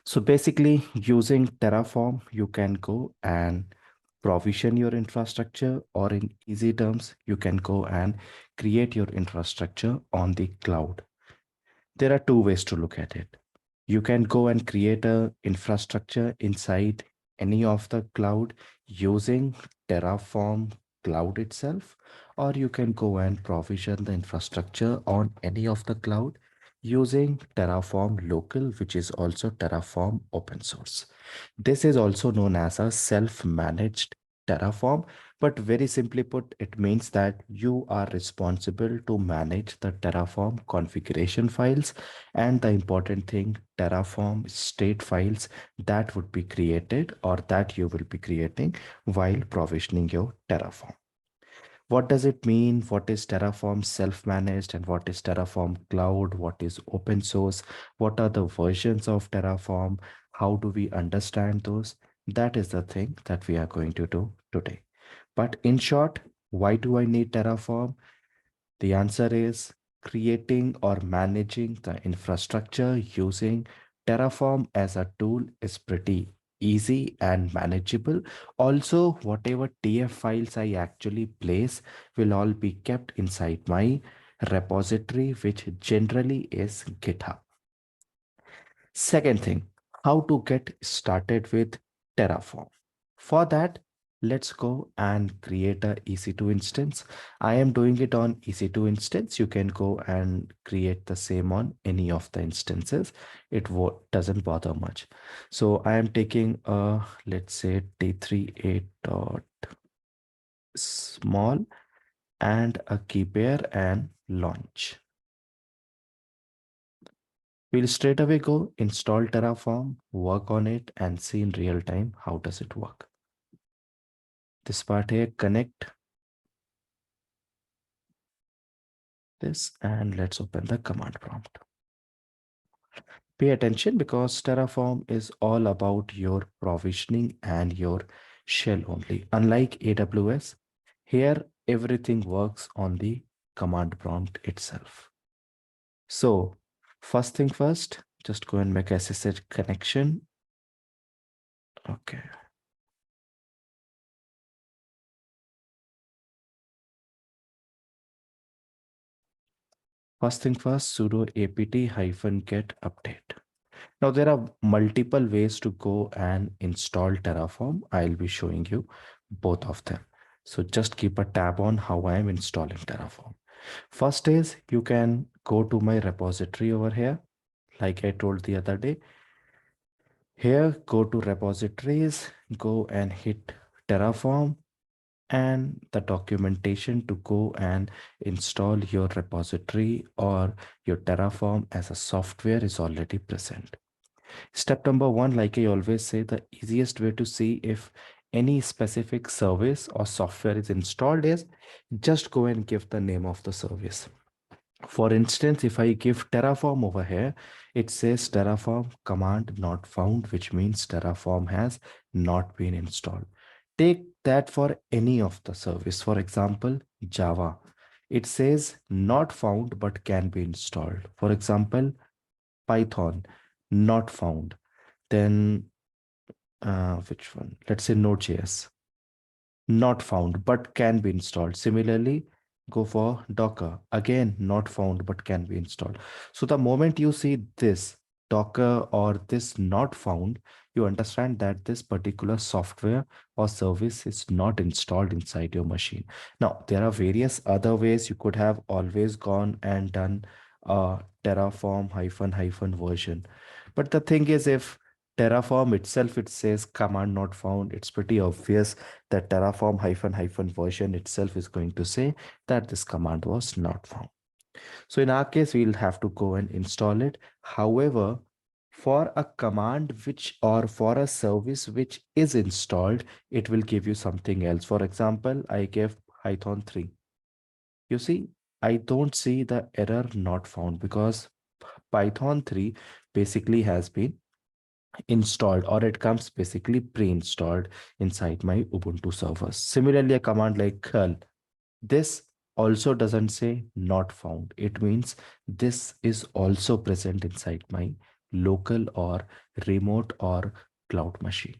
So basically, using Terraform, you can go and provision your infrastructure, or in easy terms, you can go and create your infrastructure on the cloud. There are two ways to look at it. You can go and create a infrastructure inside any of the cloud using Terraform cloud itself, or you can go and provision the infrastructure on any of the cloud using Terraform local, which is also Terraform open source. This is also known as a self-managed Terraform, but very simply put, it means that you are responsible to manage the Terraform configuration files and the important thing, Terraform state files that would be created or that you will be creating while provisioning your Terraform. What does it mean? What is Terraform self-managed and what is Terraform cloud? What is open source? What are the versions of Terraform? How do we understand those? That is the thing that we are going to do today. But in short, why do I need Terraform? The answer is creating or managing the infrastructure using Terraform as a tool is pretty easy and manageable. Also, whatever TF files I actually place will all be kept inside my repository, which generally is GitHub. Second thing, how to get started with Terraform. For that, let's go and create a EC2 instance. I am doing it on EC2 instance. You can go and create the same on any of the instances. It doesn't bother much. So I am taking a, let's say T38 dot small and a key pair and launch. We'll straight away go install Terraform, work on it and see in real time how does it work. This part here, connect this and let's open the command prompt. Pay attention because Terraform is all about your provisioning and your shell only. Unlike AWS, here everything works on the command prompt itself. So first thing first, just go and make SSH connection. Okay. First thing first, sudo apt-get update. Now there are multiple ways to go and install Terraform. I'll be showing you both of them. So just keep a tab on how I am installing Terraform. First is you can go to my repository over here, like I told the other day. Here, go to repositories, go and hit Terraform and the documentation to go and install your repository or your Terraform as a software is already present. Step number one, like I always say, the easiest way to see if any specific service or software is installed is just go and give the name of the service. For instance, if I give Terraform over here, it says Terraform command not found, which means Terraform has not been installed. Take that for any of the service. For example, Java. It says not found but can be installed. For example, Python, not found. Then which one? Let's say Node.js, not found but can be installed. Similarly, go for Docker, again not found but can be installed. So the moment you see this Docker or this not found, you understand that this particular software or service is not installed inside your machine. Now there are various other ways. You could have always gone and done a Terraform hyphen version, but the thing is, if Terraform itself, it says command not found, it's pretty obvious that Terraform hyphen version itself is going to say that this command was not found. So in our case, we'll have to go and install it. However, for a command which or for a service which is installed, it will give you something else. For example, I gave Python 3. You see, I don't see the error not found because Python 3 basically has been installed or it comes basically pre-installed inside my Ubuntu servers. Similarly, a command like curl, this also doesn't say not found. It means this is also present inside my local or remote or cloud machine.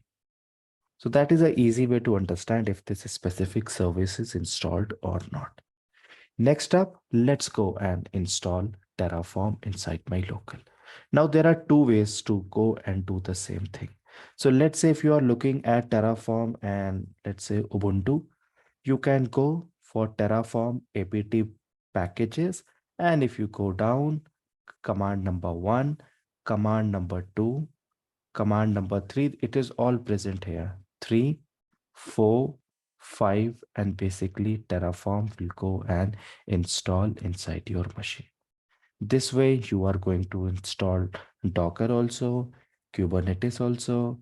So that is an easy way to understand if this specific service is installed or not. Next up, let's go and install Terraform inside my local. Now there are two ways to go and do the same thing. So let's say if you are looking at Terraform and let's say Ubuntu, you can go for Terraform apt packages. And if you go down, command number one, command number two, command number three, it is all present here. Three, four, five, and basically Terraform will go and install inside your machine. This way you are going to install Docker also, Kubernetes also,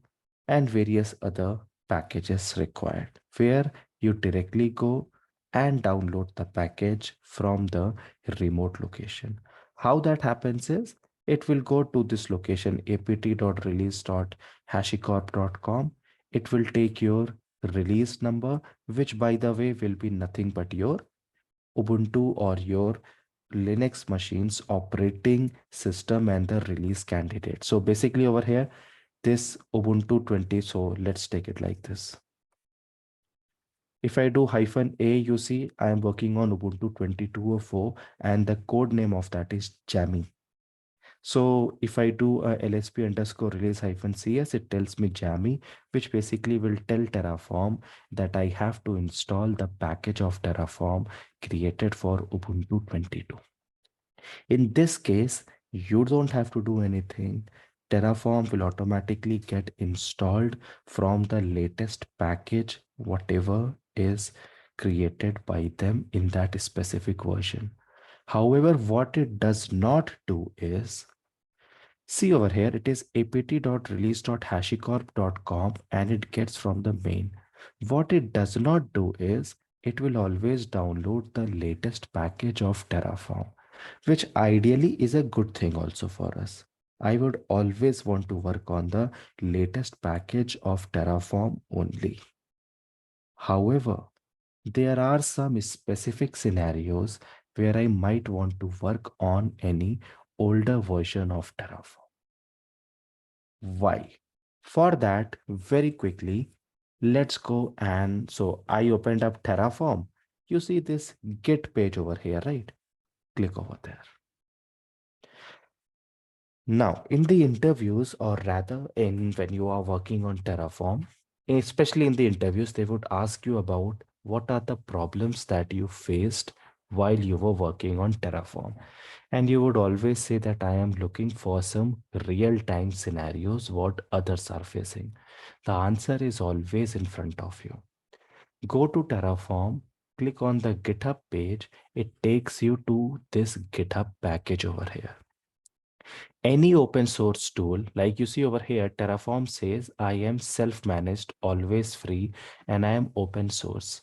and various other packages required, where you directly go and download the package from the remote location. How that happens is it will go to this location apt.release.hashicorp.com. It will take your release number, which by the way will be nothing but your Ubuntu or your Linux machines operating system and the release candidate. So basically over here, this Ubuntu 20, so let's take it like this. If I do -a, you see I am working on Ubuntu 22.04 and the code name of that is Jammy. So if I do a lsp underscore release -cs, it tells me Jammy, which basically will tell Terraform that I have to install the package of Terraform created for Ubuntu 22. In this case, you don't have to do anything. Terraform will automatically get installed from the latest package, whatever is created by them in that specific version. However, what it does not do is, see over here, it is apt.release.hashicorp.com and it gets from the main. What it does not do is, it will always download the latest package of Terraform, which ideally is a good thing also for us. I would always want to work on the latest package of Terraform only. However, there are some specific scenarios where I might want to work on any older version of Terraform. Why? For that, very quickly, let's go and so I opened up Terraform. You see this Git page over here, right? Click over there. Now, in the interviews, or rather, in when you are working on Terraform, especially in the interviews, they would ask you about what are the problems that you faced while you were working on Terraform. And you would always say that I am looking for some real-time scenarios, what others are facing. The answer is always in front of you. Go to Terraform, click on the GitHub page. It takes you to this GitHub package over here. Any open source tool, like you see over here, Terraform says I am self-managed, always free, and I am open source.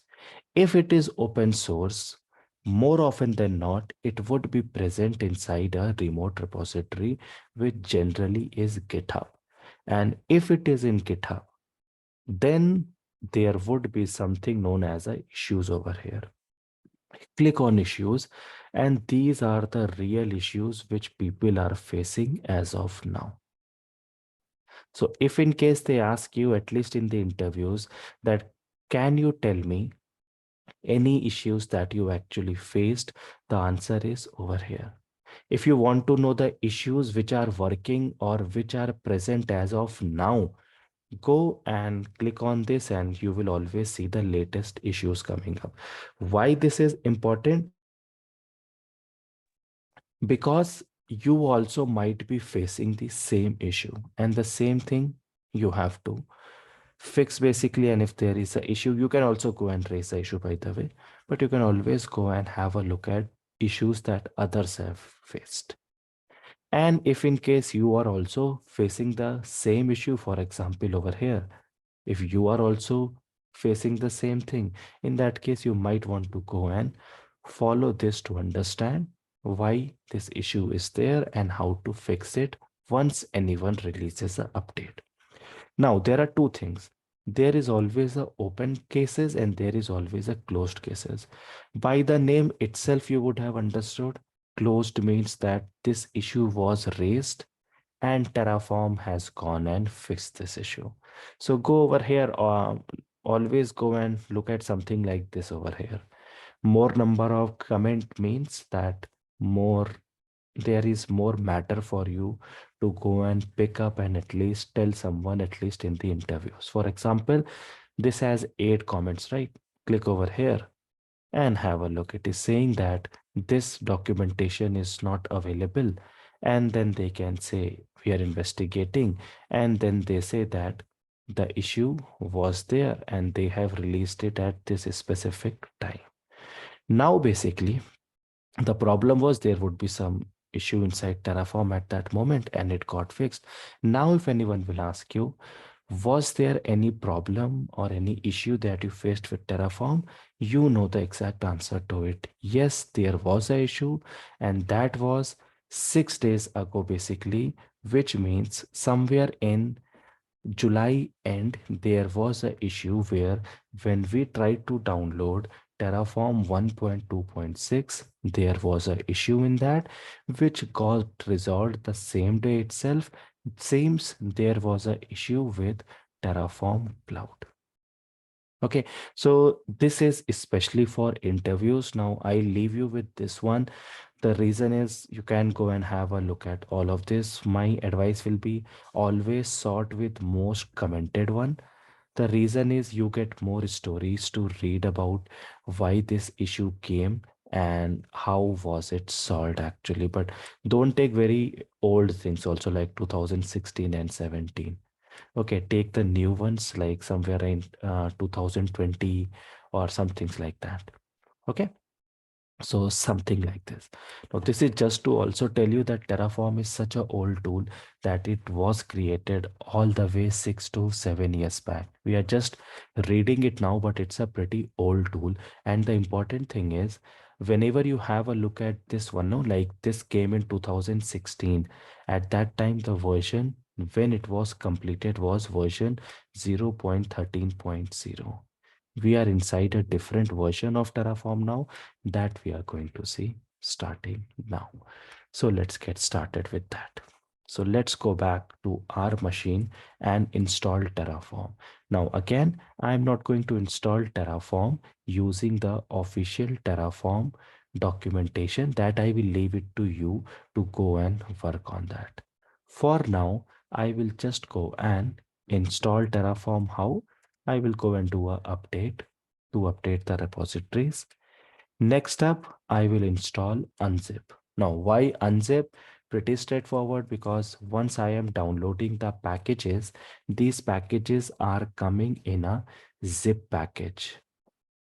If it is open source, more often than not, it would be present inside a remote repository, which generally is GitHub. And if it is in GitHub, then there would be something known as issues over here. Click on issues, and these are the real issues which people are facing as of now. So if in case they ask you, at least in the interviews, that can you tell me any issues that you actually faced, the answer is over here. If you want to know the issues which are working or which are present as of now, go and click on this and you will always see the latest issues coming up. Why this is important? Because you also might be facing the same issue and the same thing you have to fix basically. And if there is an issue, you can also go and raise the issue, by the way, but you can always go and have a look at issues that others have faced. And if in case you are also facing the same issue, for example over here, if you are also facing the same thing, in that case you might want to go and follow this to understand why this issue is there and how to fix it once anyone releases an update. Now, there are two things. There is always a open cases and there is always a closed cases. By the name itself, you would have understood closed means that this issue was raised and Terraform has gone and fixed this issue. So go over here, always go and look at something like this over here. More number of comment means that more there is more matter for you to go and pick up and at least tell someone, at least in the interviews. For example, this has 8 comments, right? Click over here and have a look. It is saying that this documentation is not available, and then they can say we are investigating, and then they say that the issue was there and they have released it at this specific time. Now basically the problem was there would be some issue inside Terraform at that moment and it got fixed. Now if anyone will ask you, was there any problem or any issue that you faced with Terraform? You know the exact answer to it. Yes, there was a issue, and that was 6 days ago, basically, which means somewhere in July end, there was a issue where when we tried to download Terraform 1.2.6, there was a issue in that which got resolved the same day itself. It seems there was a issue with Terraform Cloud. Okay, so this is especially for interviews. Now I leave you with this one. The reason is you can go and have a look at all of this. My advice will be always sort with most commented one. The reason is you get more stories to read about why this issue came and how was it solved actually. But don't take very old things also like 2016 and 17. Okay, take the new ones like somewhere in 2020 or some things like that. Okay. So something like this. Now, this is just to also tell you that Terraform is such a old tool that it was created all the way 6 to 7 years back. We are just reading it now, but it's a pretty old tool. And the important thing is, whenever you have a look at this one, no, like this came in 2016. At that time, the version when it was completed was version 0.13.0. We are inside a different version of Terraform now that we are going to see starting now. So let's get started with that. So let's go back to our machine and install Terraform. Now again, I'm not going to install Terraform using the official Terraform documentation. That I will leave it to you to go and work on that. For now, I will just go and install Terraform. How? I will go and do a update to update the repositories. Next up, I will install unzip. Now, why unzip? Pretty straightforward because once I am downloading the packages, these packages are coming in a zip package.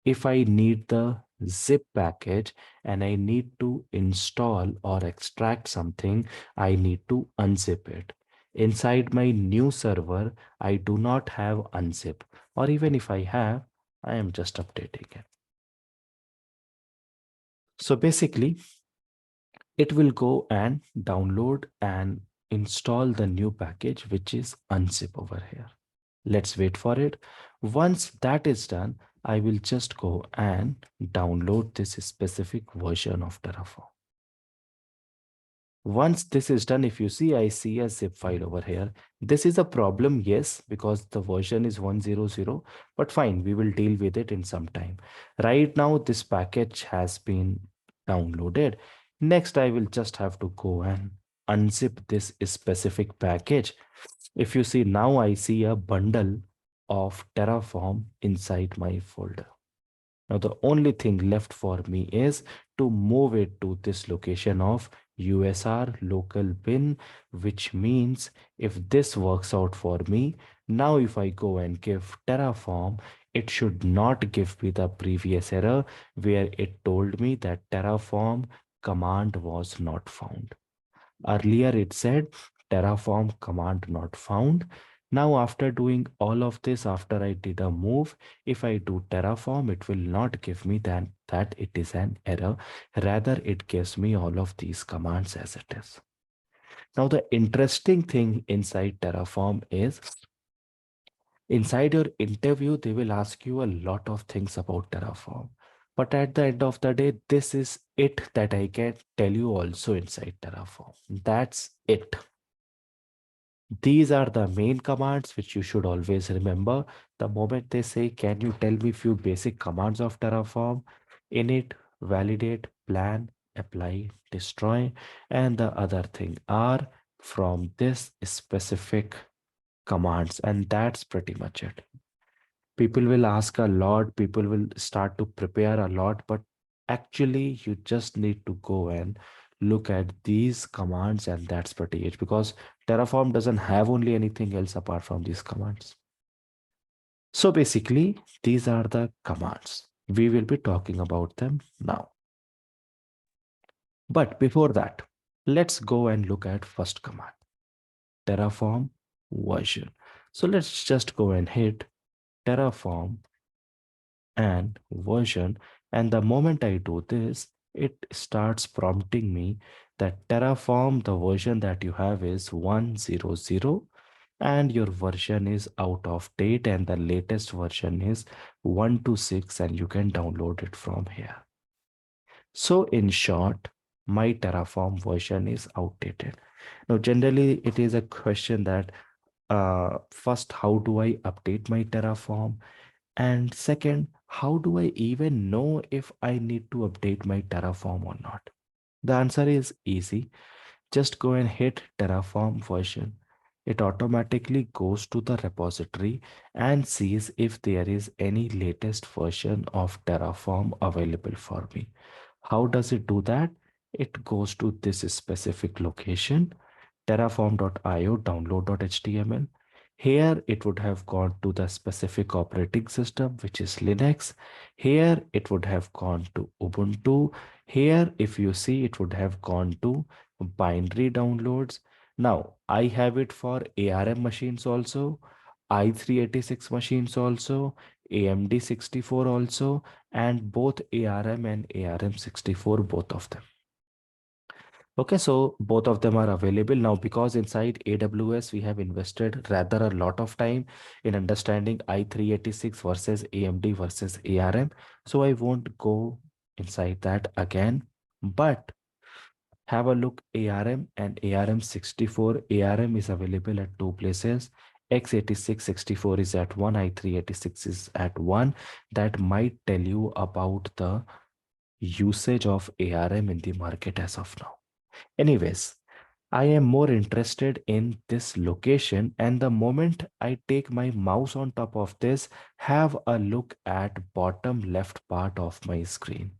If I need the zip package and I need to install or extract something, I need to unzip it. Inside my new server, I do not have unzip, or even if I have, I am just updating it. So basically, it will go and download and install the new package, which is unzip over here. Let's wait for it. Once that is done, I will just go and download this specific version of Terraform. Once this is done, if you see, I see a zip file over here. This is a problem, yes, because the version is 100, but fine, we will deal with it in some time. Right now, this package has been downloaded. Next, I will just have to go and unzip this specific package. If you see now, I see a bundle of Terraform inside my folder. Now, the only thing left for me is to move it to this location of USR local bin, which means if this works out for me, now if I go and give Terraform, it should not give me the previous error where it told me that Terraform command was not found. Earlier it said Terraform command not found. Now after doing all of this, after I did a move, if I do Terraform, it will not give me that it is an error. Rather, it gives me all of these commands as it is. Now the interesting thing inside Terraform is inside your interview, they will ask you a lot of things about Terraform. But at the end of the day, this is it that I can tell you also inside Terraform. That's it. These are the main commands which you should always remember. The moment they say, can you tell me few basic commands of Terraform? Init, validate, plan, apply, destroy, and the other thing are from this specific commands, and that's pretty much it. People will ask a lot, people will start to prepare a lot, but actually you just need to go and look at these commands, and that's pretty it, because Terraform doesn't have only anything else apart from these commands. So basically these are the commands, we will be talking about them now. But before that, let's go and look at first command, Terraform version. So let's just go and hit Terraform and version, and the moment I do this, it starts prompting me that Terraform, the version that you have is 100, and your version is out of date, and the latest version is 126, and you can download it from here. So in short, my Terraform version is outdated. Now generally it is a question that first, how do I update my Terraform? And second, how do I even know if I need to update my Terraform or not? The answer is easy. Just go and hit Terraform version. It automatically goes to the repository and sees if there is any latest version of Terraform available for me. How does it do that? It goes to this specific location, terraform.io download.html. Here it would have gone to the specific operating system, which is Linux. Here it would have gone to Ubuntu. Here, if you see, it would have gone to binary downloads. Now, I have it for ARM machines also, i386 machines also, AMD 64 also, and both ARM and ARM64, both of them. Okay, so both of them are available now, because inside AWS we have invested rather a lot of time in understanding i386 versus AMD versus ARM. So I won't go inside that again, but have a look ARM and ARM64. ARM is available at two places. x86 64 is at one, i386 is at one. That might tell you about the usage of ARM in the market as of now. Anyways, I am more interested in this location, and the moment I take my mouse on top of this, have a look at bottom left part of my screen.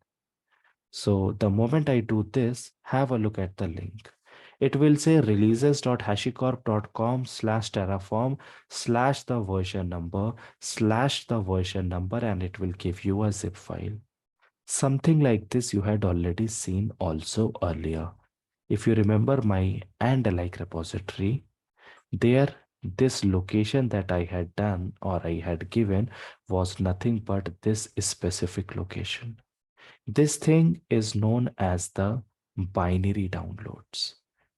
So the moment I do this, have a look at the link. It will say releases.hashicorp.com/terraform slash the version number slash the version number, and it will give you a zip file. Something like this you had already seen also earlier. If you remember my and alike repository, there this location that I had done or I had given was nothing but this specific location. This thing is known as the binary downloads.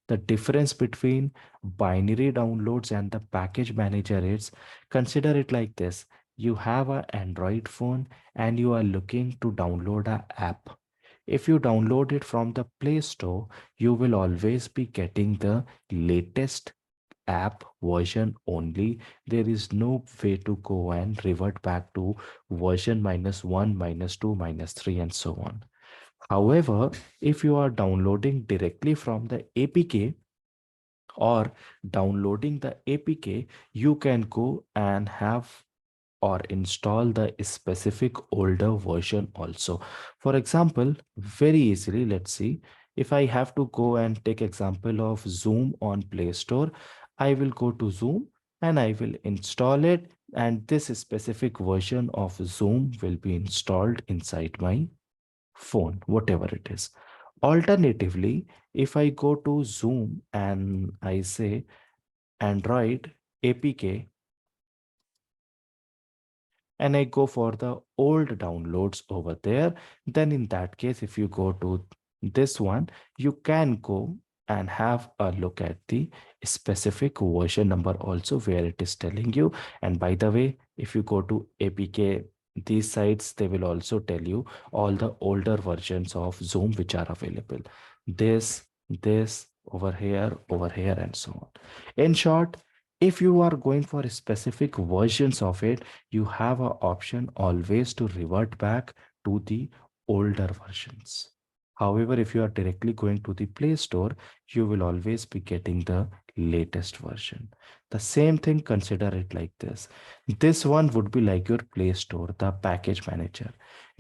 The difference between binary downloads and the package manager is, consider it like this. You have an Android phone and you are looking to download an app. If you download it from the Play Store, you will always be getting the latest app version only. There is no way to go and revert back to version -1, -2, -3, and so on. However, if you are downloading directly from the APK or downloading the APK, you can go and have or install the specific older version also. For example, very easily, let's see, if I have to go and take example of Zoom on Play Store, I will go to Zoom and I will install it, and this specific version of Zoom will be installed inside my phone, whatever it is. Alternatively, if I go to Zoom and I say Android APK, and I go for the old downloads over there, then in that case, if you go to this one, you can go and have a look at the specific version number also, where it is telling you. And by the way, if you go to APK, these sites, they will also tell you all the older versions of Zoom which are available. This, over here, and so on. In short, If you are going for specific versions of it, you have an option always to revert back to the older versions. However, if you are directly going to the Play Store, you will always be getting the latest version. The same thing, consider it like this. This one would be like your Play Store, the package manager,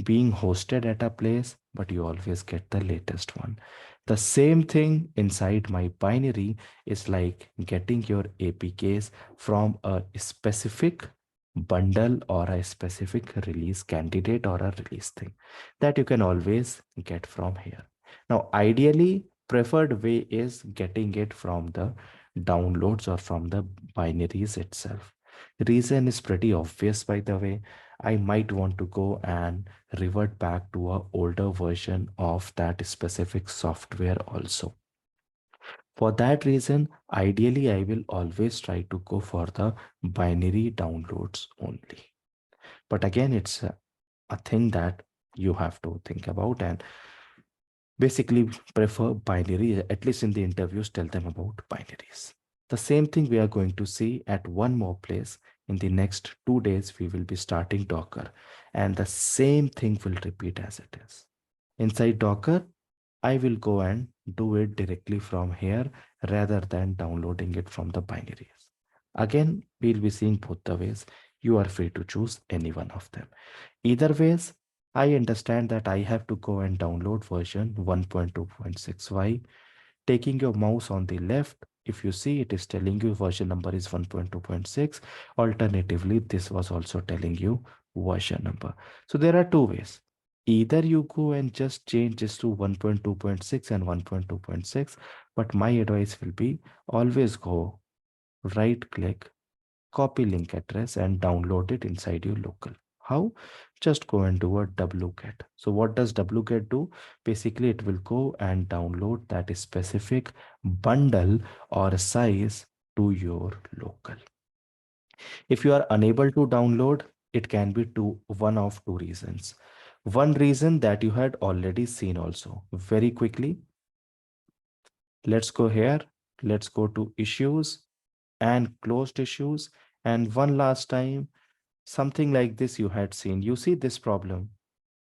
being hosted at a place, but you always get the latest one. The same thing inside my binary is like getting your APKs from a specific bundle or a specific release candidate or a release thing that you can always get from here. Now, ideally, preferred way is getting it from the downloads or from the binaries itself. Reason is pretty obvious, by the way. I might want to go and revert back to a older version of that specific software also. For that reason, ideally, I will always try to go for the binary downloads only. But again, it's a thing that you have to think about and basically prefer binary, at least in the interviews, tell them about binaries. The same thing we are going to see at one more place. In the next 2 days, we will be starting Docker, and the same thing will repeat as it is. Inside Docker, I will go and do it directly from here rather than downloading it from the binaries. Again, we'll be seeing both the ways. You are free to choose any one of them. Either ways, I understand that I have to go and download version 1.2.6. Why? Taking your mouse on the left, if you see it is telling you version number is 1.2.6. Alternatively, this was also telling you version number. So there are two ways. Either you go and just change this to 1.2.6 and 1.2.6, but my advice will be always go right click, copy link address and download it inside your local. How? Just go and do a wget. So what does wget do? Basically, it will go and download that specific bundle or size to your local. If you are unable to download, it can be one of two reasons. One reason that you had already seen also. Very quickly, let's go here. Let's go to issues and closed issues. And one last time, something like this you had seen. You see this problem.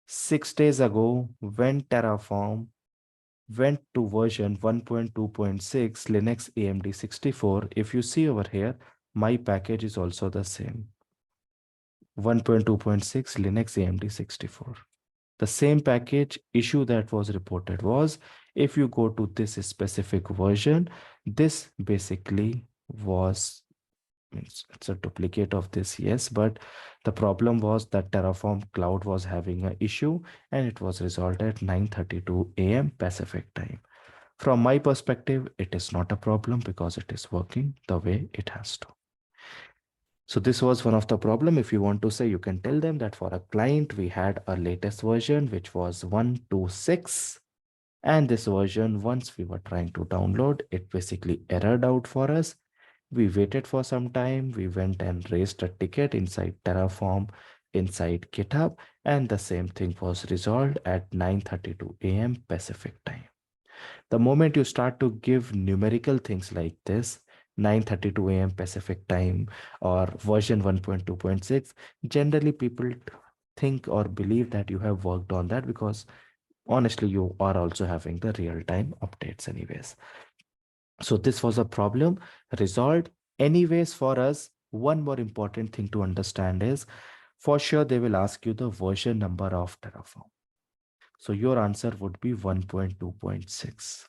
6 days ago, when Terraform went to version 1.2.6 Linux AMD 64, if you see over here, my package is also the same. 1.2.6 Linux AMD 64. The same package issue that was reported was if you go to this specific version, this basically was it's a duplicate of this, yes, but the problem was that Terraform Cloud was having an issue and it was resolved at 9:32 a.m. Pacific time. From my perspective, it is not a problem because it is working the way it has to. So this was one of the problem. If you want to say, you can tell them that for a client, we had a latest version, which was 1.2.6. And this version, once we were trying to download, it basically errored out for us. We waited for some time. We went and raised a ticket inside Terraform, inside GitHub, and the same thing was resolved at 9:32 a.m. Pacific time. The moment you start to give numerical things like this, 9:32 a.m. Pacific time or version 1.2.6, generally people think or believe that you have worked on that because honestly, you are also having the real-time updates anyways. So this was a problem resolved. Anyways, for us, one more important thing to understand is for sure they will ask you the version number of Terraform. So your answer would be 1.2.6.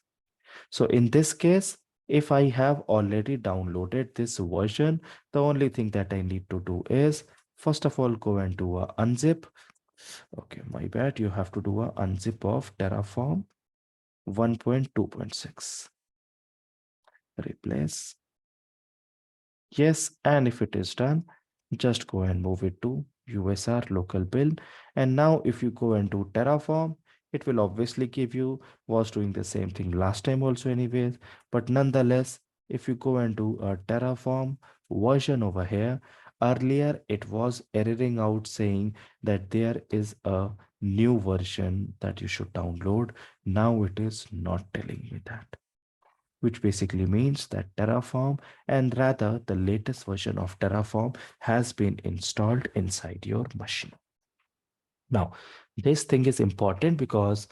So in this case, if I have already downloaded this version, the only thing that I need to do is first of all go and do a unzip. Okay, my bad. You have to do a unzip of Terraform 1.2.6. Replace. Yes, and if it is done, just go and move it to USR local build. And now if you go and do Terraform, it will obviously give you was doing the same thing last time also anyways. But nonetheless, if you go and do a Terraform version over here, earlier it was erroring out saying that there is a new version that you should download. Now it is not telling me that. which basically means that Terraform, and rather the latest version of Terraform, has been installed inside your machine. Now, this thing is important because,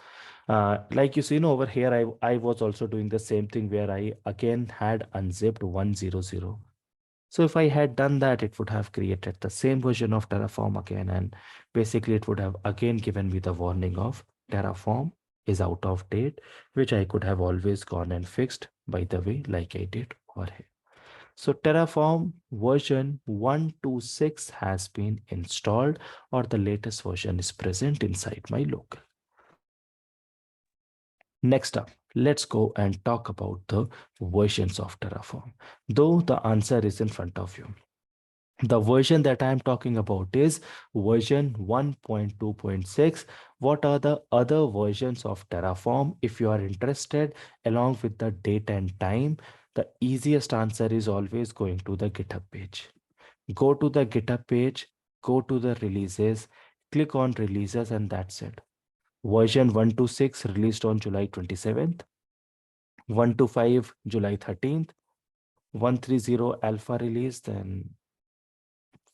like you see, over here, I was also doing the same thing where I again had unzipped 100. So if I had done that, it would have created the same version of Terraform again, and basically it would have again given me the warning of Terraform is out of date, which I could have always gone and fixed, by the way, like I did over here. So Terraform version 126 has been installed, or the latest version is present inside my local. Next up, let's go and talk about the versions of Terraform, though the answer is in front of you. The version that I'm talking about is version 1.2.6. What are the other versions of Terraform? If you are interested, along with the date and time, the easiest answer is always going to the GitHub page. Go to the GitHub page, go to the releases, click on releases, and that's it. Version 126 released on July 27th, 125 July 13th, 130 alpha released, then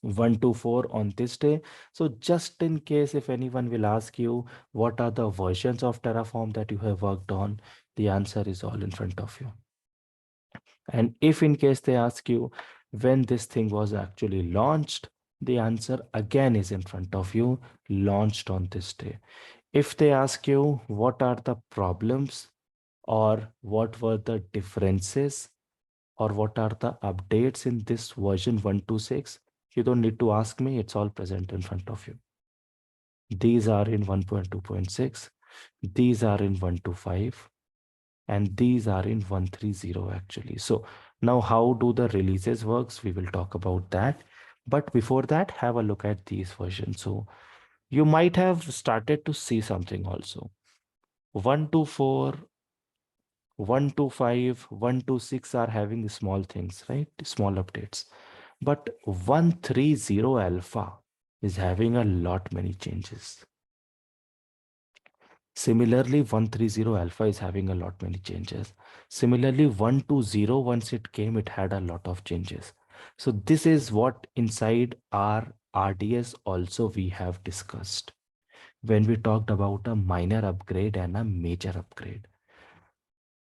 124 on this day. So just in case if anyone will ask you what are the versions of Terraform that you have worked on, the answer is all in front of you. And if in case they ask you when this thing was actually launched, the answer again is in front of you, launched on this day. If they ask you what are the problems or what were the differences or what are the updates in this version 126, you don't need to ask me, it's all present in front of you. These are in 1.2.6, these are in 125, and these are in 130 actually. So now how do the releases works? We will talk about that. But before that, have a look at these versions. So you might have started to see something also. 124, 125, 126 are having small things, right? Small updates. But 130 alpha is having a lot many changes. Similarly, 130 alpha is having a lot many changes. Similarly, 120, once it came, it had a lot of changes. So this is what inside our RDS also we have discussed when we talked about a minor upgrade and a major upgrade.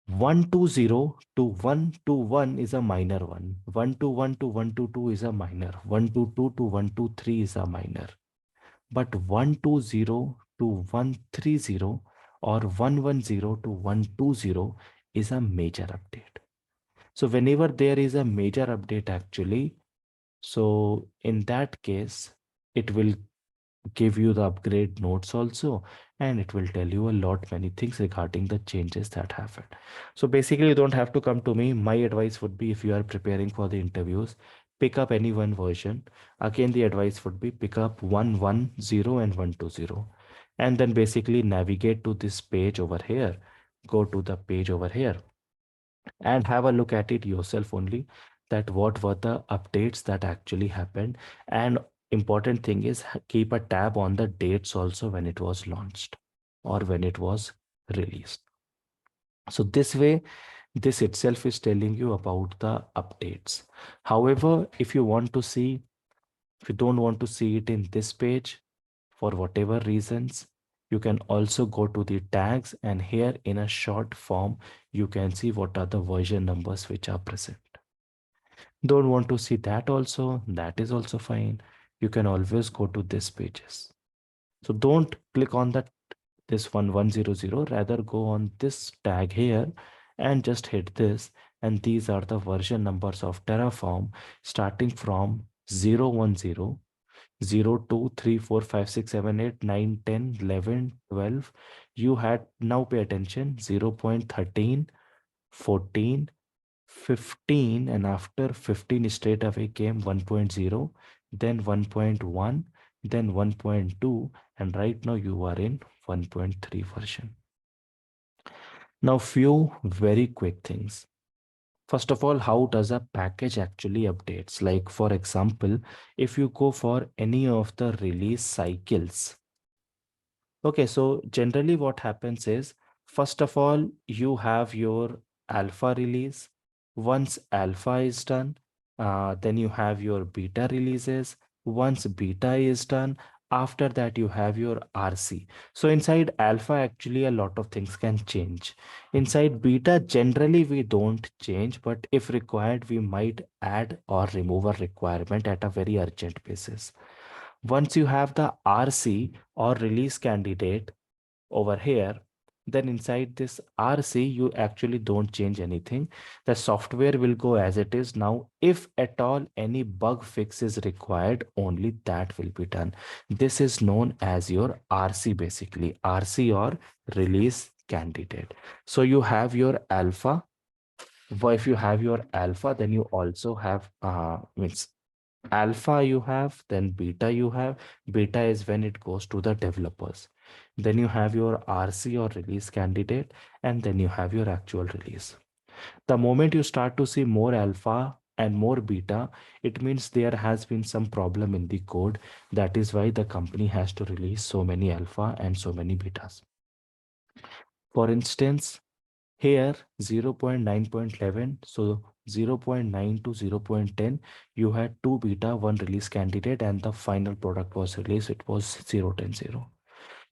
120 to 121 is a minor one. 121 to 122 is a minor. 122 to 123 is a minor. But 120 to 130 or 110 to 120 is a major update. So whenever there is a major update actually, so in that case, it will give you the upgrade notes also, and it will tell you a lot many things regarding the changes that happen. So basically you don't have to come to me. My advice would be, if you are preparing for the interviews, pick up any one version. Again, the advice would be pick up 110 and 120, and then basically navigate to this page over here, go to the page over here and have a look at it yourself only, that what were the updates that actually happened. And important thing is, keep a tab on the dates also, when it was launched or when it was released. So this way, this itself is telling you about the updates. However, if you want to see, if you don't want to see it in this page for whatever reasons, you can also go to the tags, and here in a short form, you can see what are the version numbers which are present. Don't want to see that also, that is also fine. You can always go to this pages. So don't click on that this 100, rather go on this tag here and just hit this. And these are the version numbers of Terraform starting from 010, 0, 2, 3, 4, 5, 6, 7, 8, 9, 10, 11, 12. You had, now pay attention, 0.13, 14, 15, and after 15 straight away came 1.0, then 1.1, then 1.2, and right now you are in 1.3 version. Now few very quick things. First of all, how does a package actually updates? Like for example, if you go for any of the release cycles. Okay, so generally what happens is, first of all, you have your alpha release. Once alpha is done, then you have your beta releases. Once beta is done, after that you have your RC. So inside alpha, actually a lot of things can change. Inside beta, generally we don't change, but if required, we might add or remove a requirement at a very urgent basis. Once you have the RC or release candidate over here, then inside this RC, you actually don't change anything. The software will go as it is. Now, if at all any bug fix is required, only that will be done. This is known as your RC, basically, RC or release candidate. So you have your alpha. Well, if you have your alpha, then you also have means alpha you have, then beta you have. Beta is when it goes to the developers. Then you have your RC or release candidate, and then you have your actual release. The moment you start to see more alpha and more beta, it means there has been some problem in the code. That is why the company has to release so many alpha and so many betas. For instance, here 0.9.11, so 0.9 to 0.10, you had two beta, one release candidate, and the final product was released. It was 0.10.0.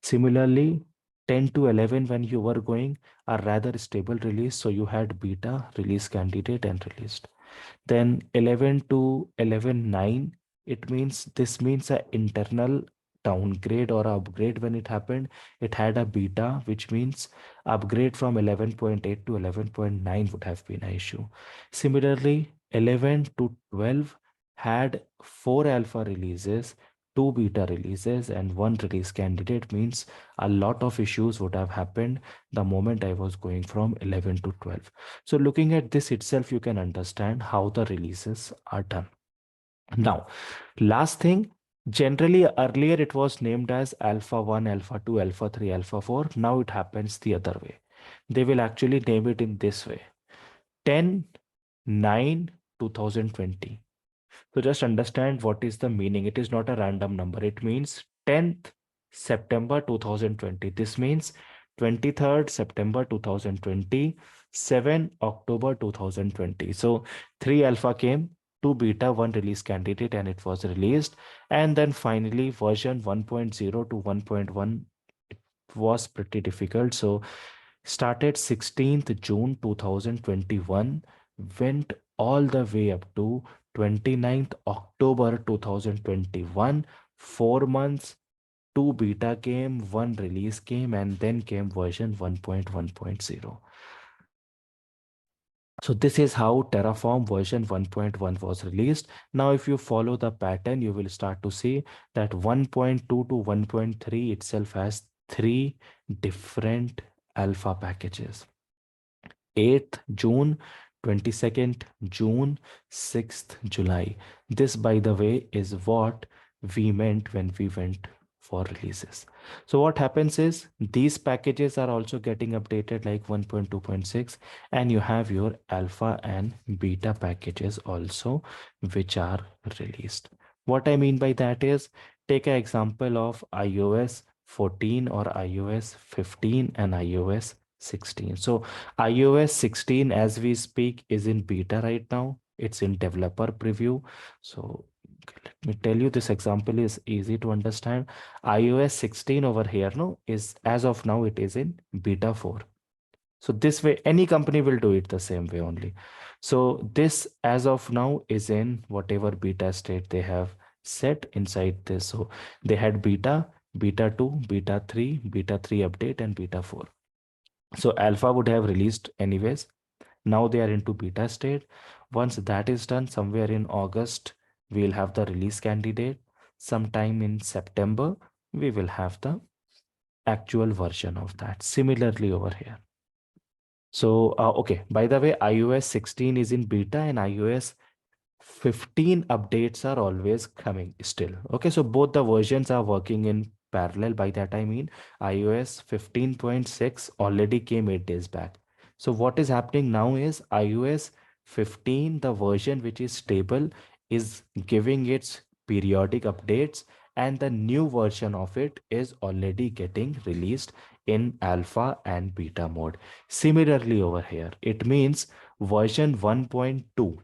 Similarly, 10 to 11, when you were going a rather stable release, so you had beta, release candidate, and released. Then 11 to 11.9, it means this means a internal downgrade or upgrade. When it happened, it had a beta, which means upgrade from 11.8 to 11.9 would have been an issue. Similarly, 11 to 12 had four alpha releases, two beta releases, and one release candidate, means a lot of issues would have happened the moment I was going from 11 to 12. So looking at this itself, you can understand how the releases are done. Now, last thing, generally earlier it was named as Alpha 1, Alpha 2, Alpha 3, Alpha 4. Now it happens the other way. They will actually name it in this way: 10, 9, 2020. So just understand what is the meaning. It is not a random number. It means 10th September 2020. This means 23rd September 2020, 7 October 2020. So three alpha came, two beta, one release candidate, and it was released. And then finally version 1.0 to 1.1, it was pretty difficult. So started 16th June 2021, went all the way up to 29th October 2021, 4 months, two beta came, one release came, and then came version 1.1.0. So this is how Terraform version 1.1 was released. Now, if you follow the pattern, you will start to see that 1.2 to 1.3 itself has three different alpha packages. 8th June, 22nd June, 6th July. This, by the way, is what we meant when we went for releases. So what happens is these packages are also getting updated like 1.2.6, and you have your alpha and beta packages also, which are released. What I mean by that is, take an example of iOS 14 or iOS 15 and iOS 16. So iOS 16 as we speak is in beta right now. It's in developer preview. So let me tell you, this example is easy to understand. iOS 16 over here, no, is as of now it is in beta 4. So this way, any company will do it the same way only. So this as of now is in whatever beta state they have set inside this. So they had beta, beta 2, beta 3, beta 3 update, and beta 4. So alpha would have released anyways. Now they are into beta state. Once that is done, somewhere in August, we'll have the release candidate. Sometime in September, we will have the actual version of that. Similarly over here. So, okay, by the way, iOS 16 is in beta and iOS 15 updates are always coming still. Okay, so both the versions are working in parallel. By that I mean iOS 15.6 already came 8 days back. So what is happening now is iOS 15, the version which is stable, is giving its periodic updates, and the new version of it is already getting released in alpha and beta mode. Similarly over here, it means version 1.2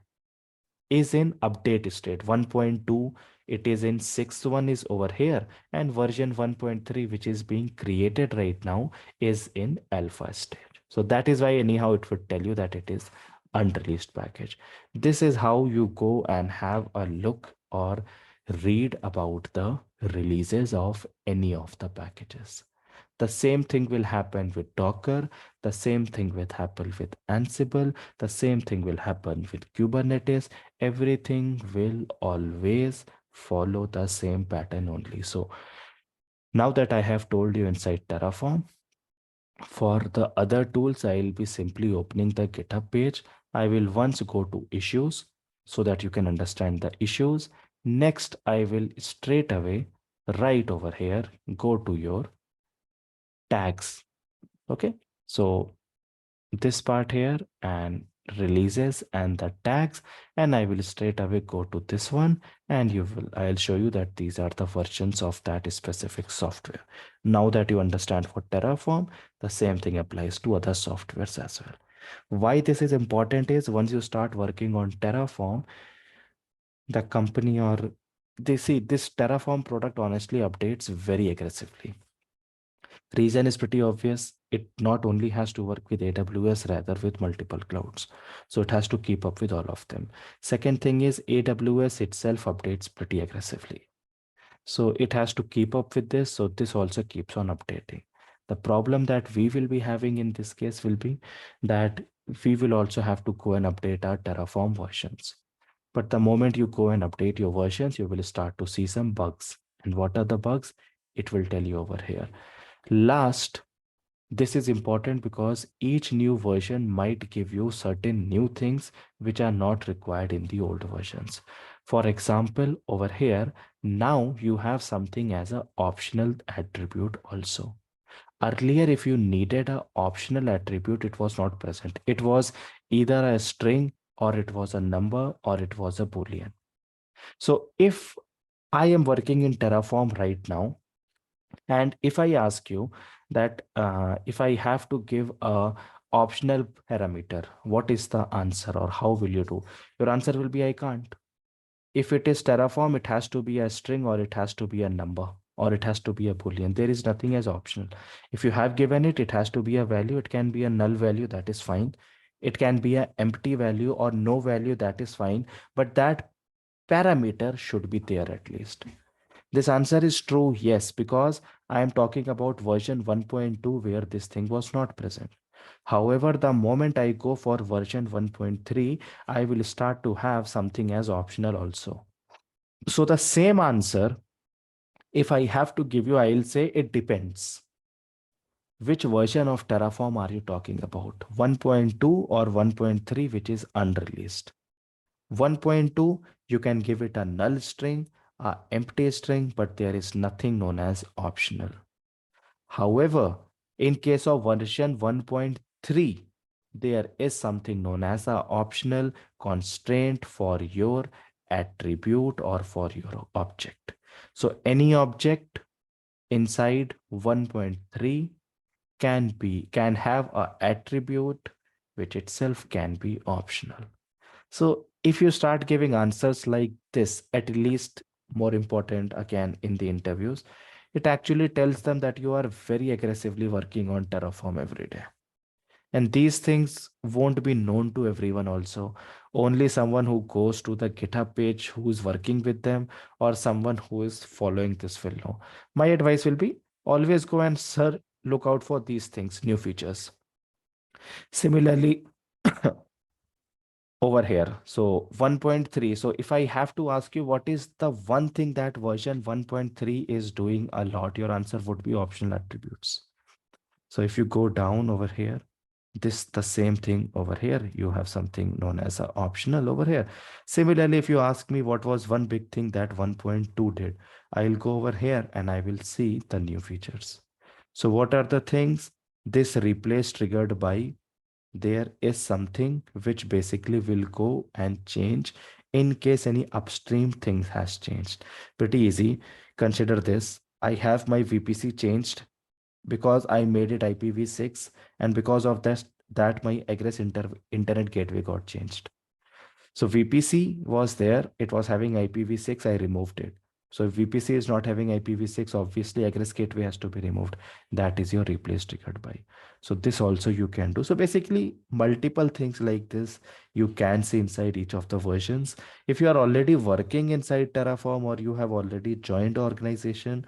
is in update state. 1.2, it is in sixth one is over here, and version 1.3 which is being created right now is in alpha state. So that is why anyhow it would tell you that it is unreleased package. This is how you go and have a look or read about the releases of any of the packages. The same thing will happen with Docker. The same thing will happen with Ansible. The same thing will happen with Kubernetes. Everything will always follow the same pattern only. So now that I have told you inside Terraform, for the other tools, I will be simply opening the GitHub page. I will once go to issues so that you can understand the issues. Next, I will straight away right over here, go to your tags. Okay, so this part here and releases and the tags, and I will straight away go to this one, and I'll show you that these are the versions of that specific software. Now that you understand for Terraform, the same thing applies to other softwares as well. Why this is important is once you start working on Terraform, the company or they see this Terraform product honestly updates very aggressively. Reason is pretty obvious. It not only has to work with AWS, rather with multiple clouds. So it has to keep up with all of them. Second thing is AWS itself updates pretty aggressively. So it has to keep up with this. So this also keeps on updating. The problem that we will be having in this case will be that we will also have to go and update our Terraform versions. But the moment you go and update your versions, you will start to see some bugs. And what are the bugs? It will tell you over here. Last, this is important because each new version might give you certain new things which are not required in the old versions. For example, over here, now you have something as an optional attribute also. Earlier, if you needed an optional attribute, it was not present. It was either a string or it was a number or it was a boolean. So if I am working in Terraform right now, and if I ask you that if I have to give a optional parameter, what is the answer or how will you do? Your answer will be I can't. If it is Terraform, it has to be a string or it has to be a number or it has to be a boolean. There is nothing as optional. If you have given it, it has to be a value. It can be a null value, that is fine. It can be an empty value or no value, that is fine. But that parameter should be there at least. This answer is true, yes, because I am talking about version 1.2 where this thing was not present. However, the moment I go for version 1.3, I will start to have something as optional also. So the same answer, if I have to give you, I'll say it depends. Which version of Terraform are you talking about? 1.2 or 1.3, which is unreleased? 1.2, you can give it a null string, a empty string, but there is nothing known as optional. However, in case of version 1.3, there is something known as a optional constraint for your attribute or for your object. So any object inside 1.3 can have a attribute which itself can be optional. So if you start giving answers like this, at least more important again in the interviews, it actually tells them that you are very aggressively working on Terraform every day. And these things won't be known to everyone also. Only someone who goes to the GitHub page, who is working with them, or someone who is following this will know. My advice will be always go and look out for these things, new features. Similarly, over here. So 1.3. So if I have to ask you what is the one thing that version 1.3 is doing a lot, your answer would be optional attributes. So if you go down over here, this the same thing over here. You have something known as a optional over here. Similarly, if you ask me what was one big thing that 1.2 did, I'll go over here and I will see the new features. So what are the things? This replace triggered by, there is something which basically will go and change in case any upstream thing has changed. Pretty easy. Consider this. I have my VPC changed because I made it IPv6, and because of that my egress internet gateway got changed. So VPC was there, it was having IPv6, I removed it. So if VPC is not having IPv6, obviously egress gateway has to be removed. That is your replace triggered by. So this also you can do. So basically multiple things like this you can see inside each of the versions. If you are already working inside Terraform or you have already joined the organization,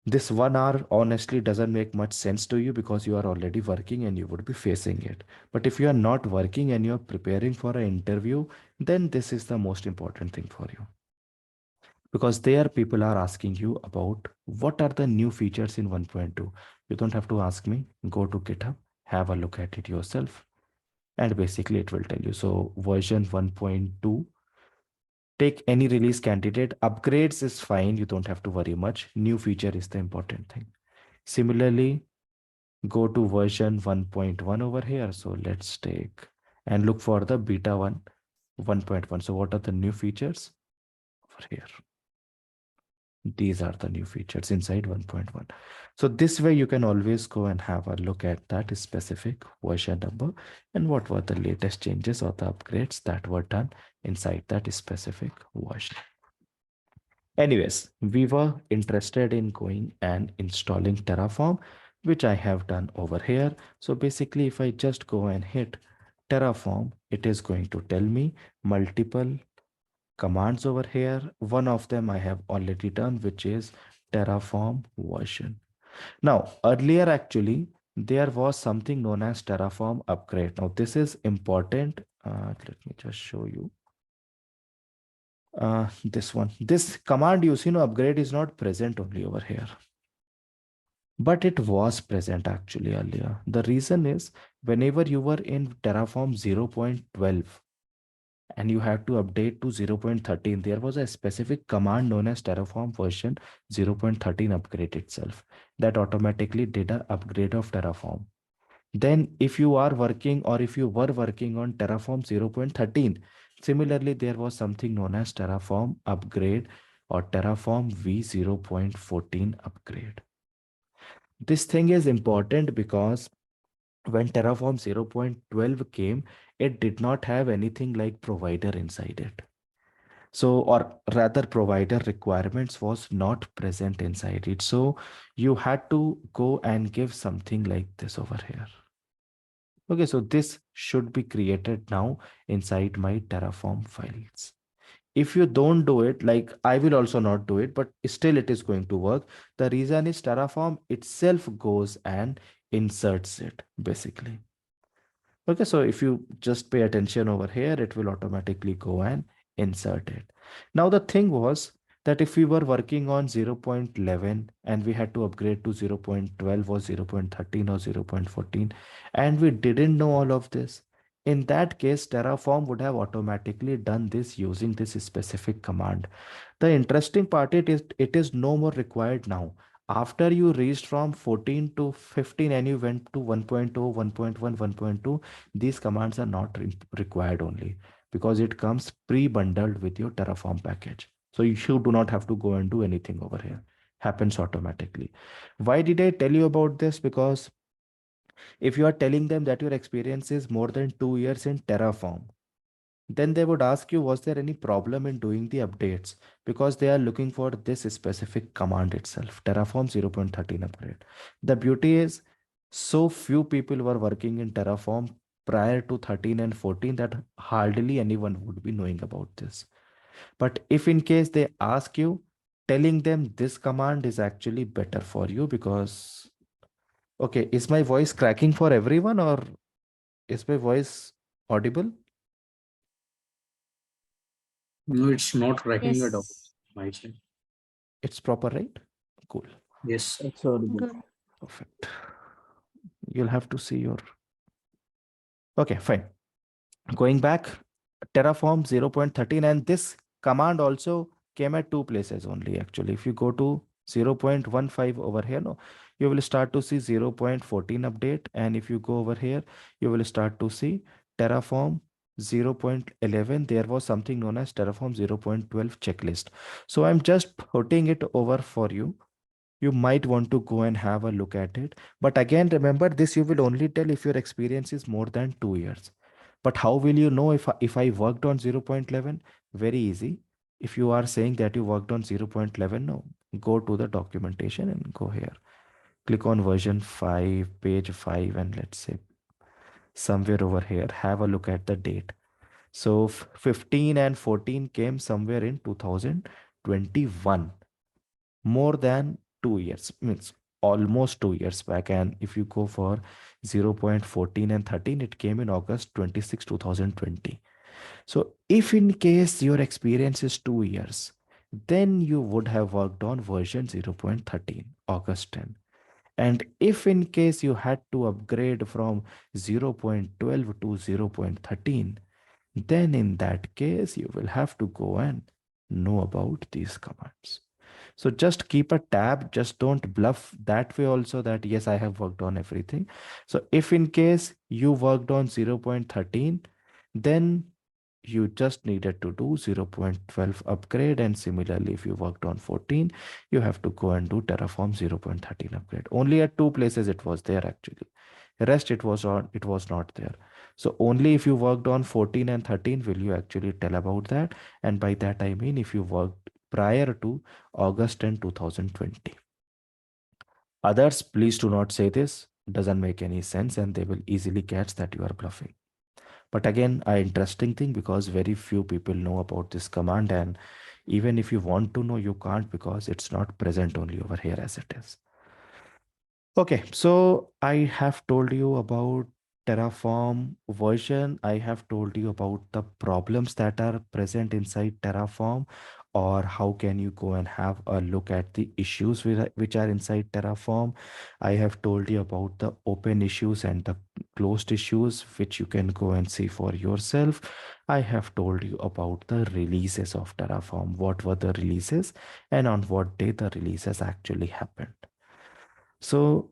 this 1 hour honestly doesn't make much sense to you because you are already working and you would be facing it. But if you are not working and you're preparing for an interview, then this is the most important thing for you. Because there people are asking you about what are the new features in 1.2. You don't have to ask me. Go to GitHub, have a look at it yourself, and basically it will tell you. So version 1.2, take any release candidate. Upgrades is fine. You don't have to worry much. New feature is the important thing. Similarly, go to version 1.1 over here. So let's take and look for the beta 1.1. So what are the new features over here? These are the new features inside 1.1. So this way you can always go and have a look at that specific version number and what were the latest changes or the upgrades that were done inside that specific version. Anyways, we were interested in going and installing Terraform, which I have done over here. So basically, if I just go and hit Terraform, it is going to tell me multiple commands over here. One of them I have already done, which is Terraform version. Now, earlier actually, there was something known as Terraform upgrade. Now, this is important. Let me just show you. This one, this command you see, no, upgrade is not present only over here, but it was present actually earlier. The reason is whenever you were in Terraform 0.12 and you had to update to 0.13, there was a specific command known as Terraform version 0.13 upgrade itself that automatically did a upgrade of Terraform. Then if you are working or if you were working on Terraform 0.13, similarly, there was something known as Terraform upgrade or Terraform v 0.14 upgrade. This thing is important because when Terraform 0.12 came, it did not have anything like provider inside it. So, or rather, provider requirements was not present inside it. So, you had to go and give something like this over here. Okay, so this should be created now inside my Terraform files. If you don't do it, like I will also not do it, but still it is going to work. The reason is Terraform itself goes and inserts it basically. Okay, so if you just pay attention over here, it will automatically go and insert it. Now the thing was that if we were working on 0.11 and we had to upgrade to 0.12 or 0.13 or 0.14 and we didn't know all of this, in that case, Terraform would have automatically done this using this specific command. The interesting part it is no more required now. After you reached from 14 to 15 and you went to 1.0, 1.1, 1.2, these commands are not required only because it comes pre-bundled with your Terraform package. So you do not have to go and do anything over here. Happens automatically. Why did I tell you about this? Because if you are telling them that your experience is more than 2 years in Terraform, then they would ask you, was there any problem in doing the updates? Because they are looking for this specific command itself, Terraform 0.13 upgrade. The beauty is, so few people were working in Terraform prior to 13 and 14 that hardly anyone would be knowing about this. But if in case they ask you, telling them this command is actually better for you because, okay, is my voice cracking for everyone or is my voice audible? No, it's not cracking at all. Yes. My side. It's proper, right? Cool. Yes. Good. Perfect. You'll have to see your. Okay, fine. Going back, Terraform 0.13, and this command also came at two places only actually. If you go to 0.15 over here, no, you will start to see 0.14 update. And if you go over here, you will start to see Terraform 0.11, there was something known as Terraform 0.12 checklist. So I'm just putting it over for you. You might want to go and have a look at it. But again, remember this you will only tell if your experience is more than 2 years. But how will you know if I worked on 0.11? Very easy. If you are saying that you worked on 0.11, no, go to the documentation and go here. Click on version 5, page 5, and let's say somewhere over here, have a look at the date. So 15 and 14 came somewhere in 2021, more than 2 years, means almost 2 years back. And if you go for 0.14 and 13, it came in August 26, 2020. So if in case your experience is 2 years, then you would have worked on version 0.13, August 10. And if in case you had to upgrade from 0.12 to 0.13, then in that case, you will have to go and know about these commands. So just keep a tab, just don't bluff that way also that yes, I have worked on everything. So if in case you worked on 0.13, then you just needed to do 0.12 upgrade. And similarly, if you worked on 14, you have to go and do Terraform 0.13 upgrade. Only at two places it was there actually. Rest it was not there. So only if you worked on 14 and 13 will you actually tell about that. And by that I mean if you worked prior to August 10, 2020. Others, please do not say this. Doesn't make any sense and they will easily catch that you are bluffing. But again, a interesting thing because very few people know about this command, and even if you want to know, you can't because it's not present only over here as it is. Okay, so I have told you about Terraform version. I have told you about the problems that are present inside Terraform, or how can you go and have a look at the issues which are inside Terraform. I have told you about the open issues and the closed issues, which you can go and see for yourself. I have told you about the releases of Terraform, what were the releases, and on what day the releases actually happened. So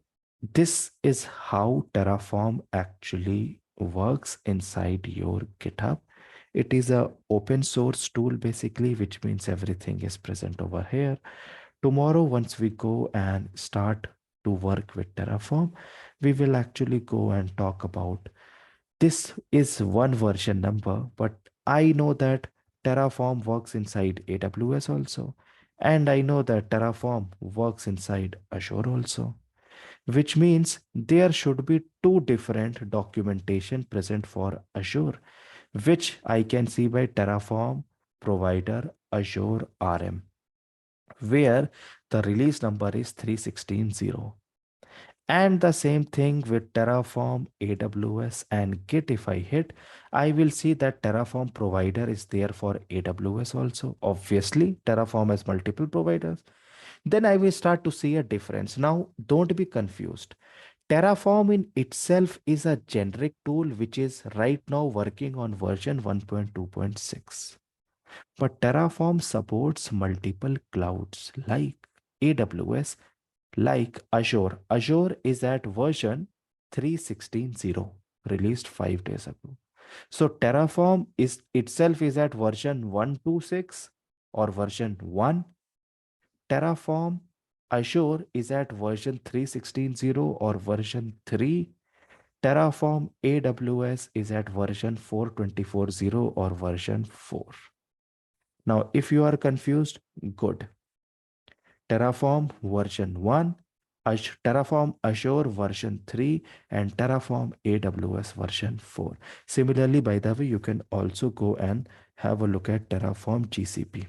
this is how Terraform actually works inside your GitHub. It is a open source tool basically, which means everything is present over here. Tomorrow, once we go and start to work with Terraform, we will actually go and talk about this is one version number, but I know that Terraform works inside AWS also. And I know that Terraform works inside Azure also, which means there should be two different documentation present for Azure, which I can see by Terraform provider Azure RM, where the release number is 3.16.0. And the same thing with Terraform, AWS, and Git. If I hit, I will see that Terraform provider is there for AWS also. Obviously, Terraform has multiple providers. Then I will start to see a difference. Now, don't be confused. Terraform in itself is a generic tool which is right now working on version 1.2.6. But Terraform supports multiple clouds like AWS, like Azure. Azure is at version 3.16.0, released 5 days ago. So Terraform is itself is at version 1.2.6 or version 1. Terraform Azure is at version 3.16.0 or version 3. Terraform AWS is at version 4.24.0 or version 4. Now, if you are confused, good. Terraform version 1, Terraform Azure version 3, and Terraform AWS version 4. Similarly, by the way, you can also go and have a look at Terraform GCP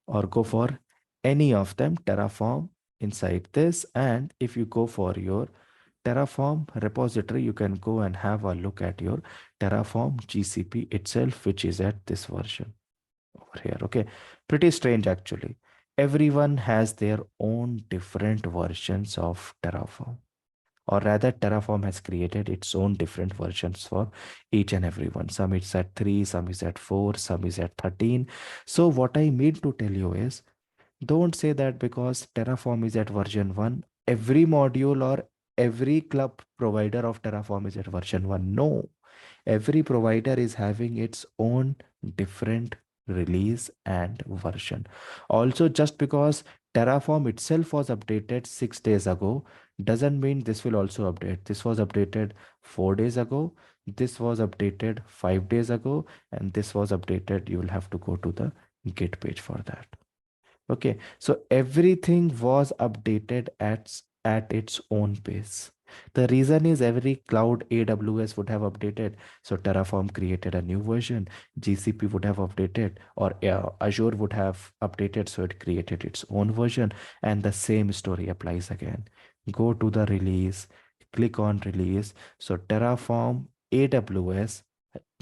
or go for any of them, Terraform inside this. And if you go for your Terraform repository, you can go and have a look at your Terraform GCP itself, which is at this version over here. Okay, pretty strange actually. Everyone has their own different versions of Terraform, or rather Terraform has created its own different versions for each and every one. Some is at 3, some is at 4, some is at 13. So what I mean to tell you is, don't say that because Terraform is at version 1, every module or every club provider of Terraform is at version 1. No, Every provider is having its own different release and version. Also, just because Terraform itself was updated 6 days ago doesn't mean this will also update. This was updated 4 days ago, this was updated 5 days ago, and this was updated. You will have to go to the Git page for that. Okay, so everything was updated at its own pace. The reason is every cloud AWS would have updated. So Terraform created a new version, GCP would have updated, or Azure would have updated, so it created its own version. And the same story applies again. Go to the release, click on release. So Terraform AWS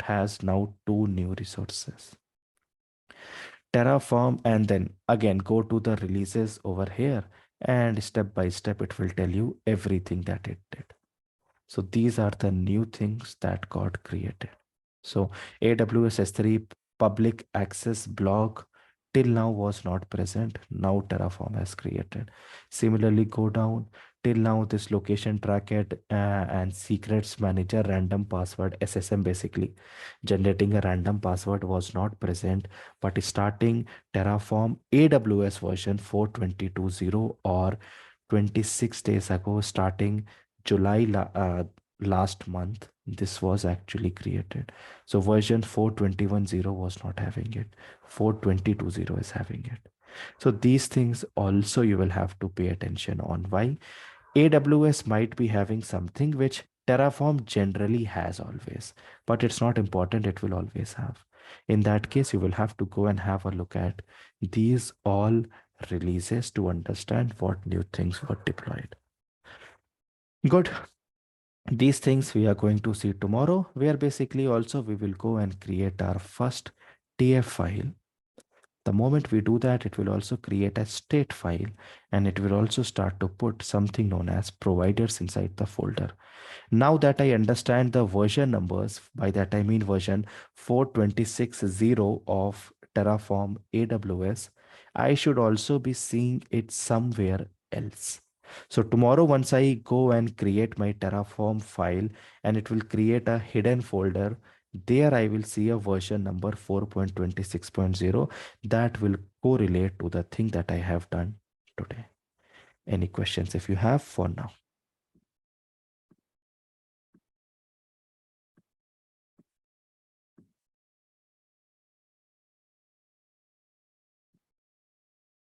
has now two new resources. Terraform, and then again go to the releases over here, and step by step it will tell you everything that it did. So these are the new things that got created. So AWS S3 public access block till now was not present. Now Terraform has created. Similarly, go down till now this location tracket and secrets manager random password SSM, basically generating a random password, was not present. But starting Terraform AWS version 4.22.0 or 26 days ago, starting July last month, this was actually created. So version 4.21.0 was not having it. 4.22.0 is having it. So these things also you will have to pay attention on. Why? AWS might be having something which Terraform generally has always, but it's not important, it will always have. In that case, you will have to go and have a look at these all releases to understand what new things were deployed. Good. These things we are going to see tomorrow, where basically also we will go and create our first TF file. The moment we do that, it will also create a state file, and it will also start to put something known as providers inside the folder. Now that I understand the version numbers, by that I mean version 4.26.0 of Terraform AWS, I should also be seeing it somewhere else. So tomorrow, once I go and create my Terraform file, and it will create a hidden folder, there I will see a version number 4.26.0 that will correlate to the thing that I have done today. Any questions if you have for now?